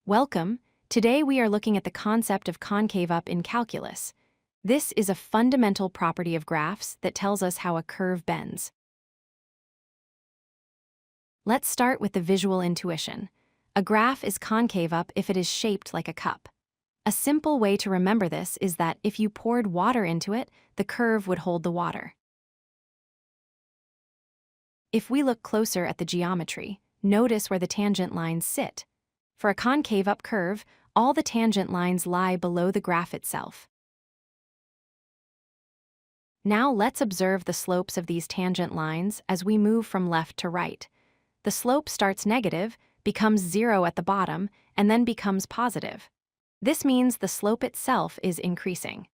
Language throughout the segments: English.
Welcome. Today we are looking at the concept of concave up in calculus. This is a fundamental property of graphs that tells us how a curve bends. Let's start with the visual intuition. A graph is concave up if it is shaped like a cup. A simple way to remember this is that if you poured water into it, the curve would hold the water. If we look closer at the geometry, notice where the tangent lines sit. For a concave up curve, all the tangent lines lie below the graph itself. Now let's observe the slopes of these tangent lines as we move from left to right. The slope starts negative, becomes 0 at the bottom, and then becomes positive. This means the slope itself is increasing.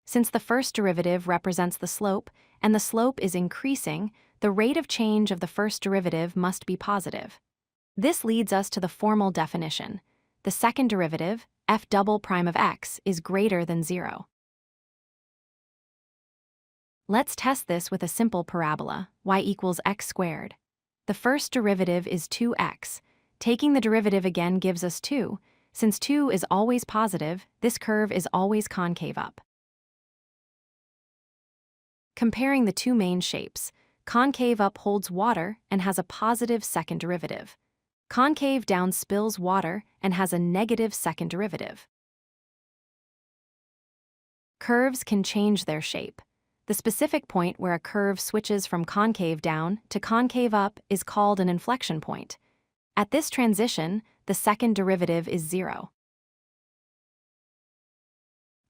Since the first derivative represents the slope, and the slope is increasing, the rate of change of the first derivative must be positive. This leads us to the formal definition. The second derivative, f double prime of x, is greater than 0. Let's test this with a simple parabola, y equals x squared. The first derivative is 2x. Taking the derivative again gives us 2. Since 2 is always positive, this curve is always concave up. Comparing the two main shapes, concave up holds water and has a positive second derivative. Concave down spills water and has a negative second derivative. Curves can change their shape. The specific point where a curve switches from concave down to concave up is called an inflection point. At this transition, the second derivative is 0.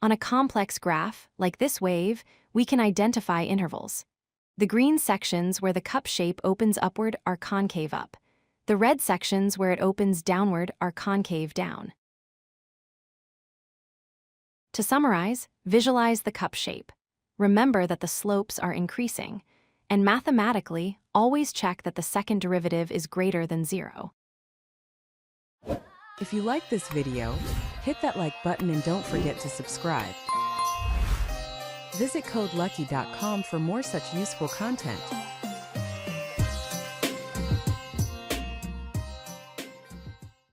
On a complex graph, like this wave, we can identify intervals. The green sections where the cup shape opens upward are concave up. The red sections where it opens downward are concave down. To summarize, visualize the cup shape. Remember that the slopes are increasing, and mathematically, always check that the second derivative is greater than 0. If you like this video, hit that like button and don't forget to subscribe. Visit codelucky.com for more such useful content.